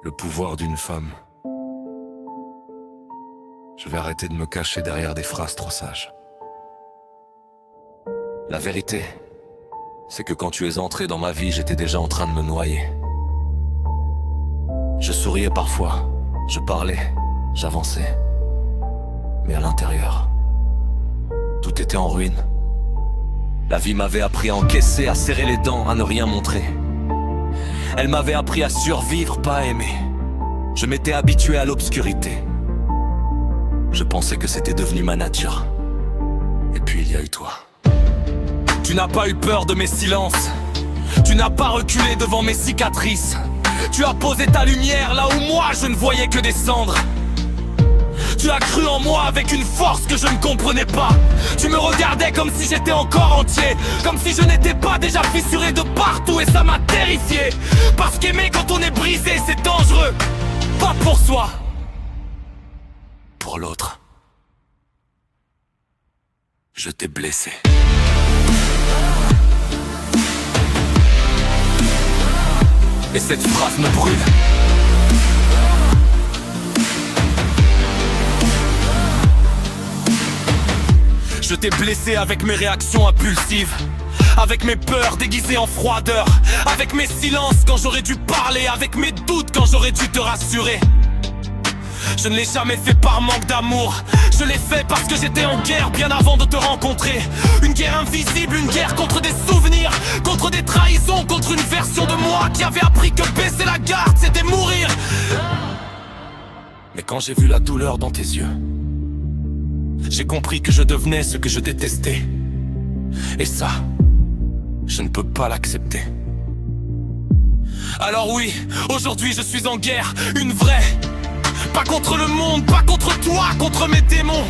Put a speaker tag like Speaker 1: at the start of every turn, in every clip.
Speaker 1: le pouvoir d'une femme. Je vais arrêter de me cacher derrière des phrases trop sages. La vérité, c'est que quand tu es entré dans ma vie, j'étais déjà en train de me noyer. Je souriais parfois, je parlais, j'avançais. Mais à l'intérieur, tout était en ruine. La vie m'avait appris à encaisser, à serrer les dents, à ne rien montrer. Elle m'avait appris à survivre, pas à aimer. Je m'étais habitué à l'obscurité. Je pensais que c'était devenu ma nature. Et puis il y a eu toi. Tu n'as pas eu peur de mes silences. Tu n'as pas reculé devant mes cicatrices. Tu as posé ta lumière là où moi je ne voyais que des cendres. Tu as cru en moi avec une force que je ne comprenais pas. Tu me regardais comme si j'étais encore entier, comme si je n'étais pas déjà fissuré de partout. Et ça m'a terrifié. Parce qu'aimer quand on est brisé c'est dangereux. Pas pour soi, pour l'autre. Je t'ai blessé. Et cette phrase me brûle. Je t'ai blessé avec mes réactions impulsives, avec mes peurs déguisées en froideur, avec mes silences quand j'aurais dû parler, avec mes doutes quand j'aurais dû te rassurer. Je ne l'ai jamais fait par manque d'amour. Je l'ai fait parce que j'étais en guerre bien avant de te rencontrer. Une guerre invisible, une guerre contre des souvenirs, contre des trahisons, contre une version de moi qui avait appris que baisser la garde c'était mourir. Mais quand j'ai vu la douleur dans tes yeux, j'ai compris que je devenais ce que je détestais. Et ça, je ne peux pas l'accepter. Alors oui, aujourd'hui je suis en guerre, une vraie. Pas contre le monde, pas contre toi, contre mes démons.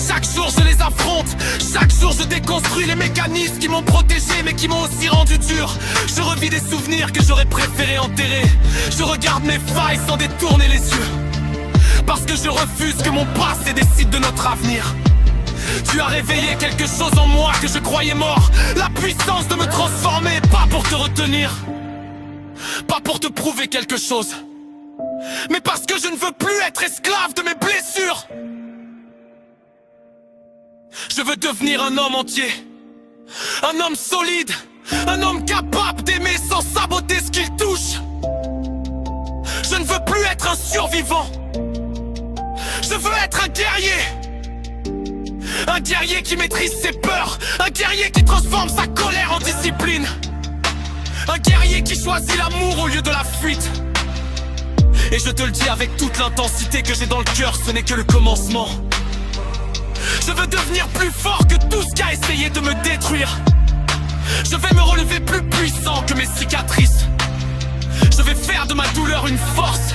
Speaker 1: Chaque jour je les affronte, chaque jour je déconstruis les mécanismes qui m'ont protégé mais qui m'ont aussi rendu dur. Je revis des souvenirs que j'aurais préféré enterrer. Je regarde mes failles sans détourner les yeux. Parce que je refuse que mon passé décide de notre avenir. Tu as réveillé quelque chose en moi que je croyais mort. La puissance de me transformer, pas pour te retenir, pas pour te prouver quelque chose, mais parce que je ne veux plus être esclave de mes blessures. Je veux devenir un homme entier, un homme solide, un homme capable d'aimer sans saboter ce qu'il touche. Je ne veux plus être un survivant. Je veux être un guerrier. Un guerrier qui maîtrise ses peurs. Un guerrier qui transforme sa colère en discipline. Un guerrier qui choisit l'amour au lieu de la fuite. Et je te le dis avec toute l'intensité que j'ai dans le cœur, ce n'est que le commencement. Je veux devenir plus fort que tout ce qui a essayé de me détruire. Je vais me relever plus puissant que mes cicatrices. Je vais faire de ma douleur une force.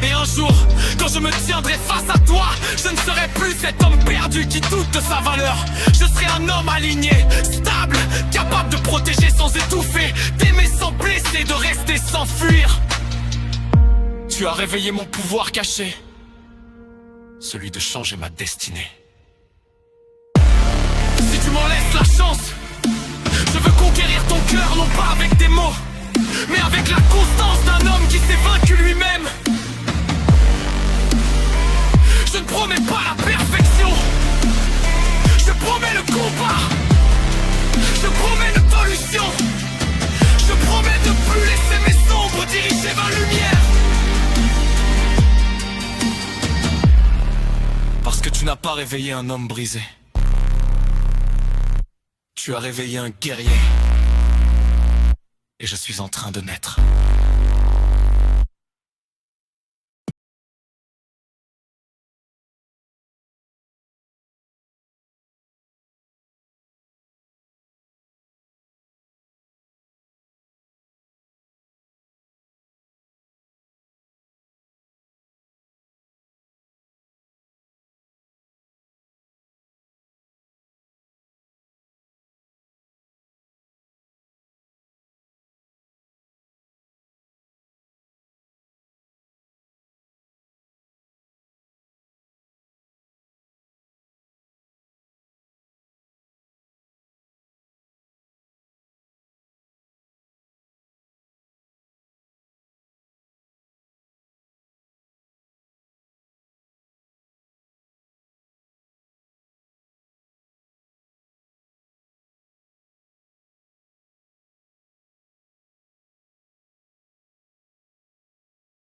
Speaker 1: Et un jour, quand je me tiendrai face à toi, je ne serai plus cet homme perdu qui doute de sa valeur. Je serai un homme aligné, stable, capable de protéger sans étouffer, d'aimer sans blesser, de rester sans fuir. Tu as réveillé mon pouvoir caché, celui de changer ma destinée. Si tu m'en laisses la chance, je veux conquérir ton cœur, non pas avec des mots, mais avec la constance d'un homme qui s'est vaincu lui-même. Je ne promets pas la perfection, je promets le combat, je promets l'évolution, je promets de plus laisser mes ombres diriger ma lumière. Parce que tu n'as pas réveillé un homme brisé, tu as réveillé un guerrier. Et je suis en train de naître.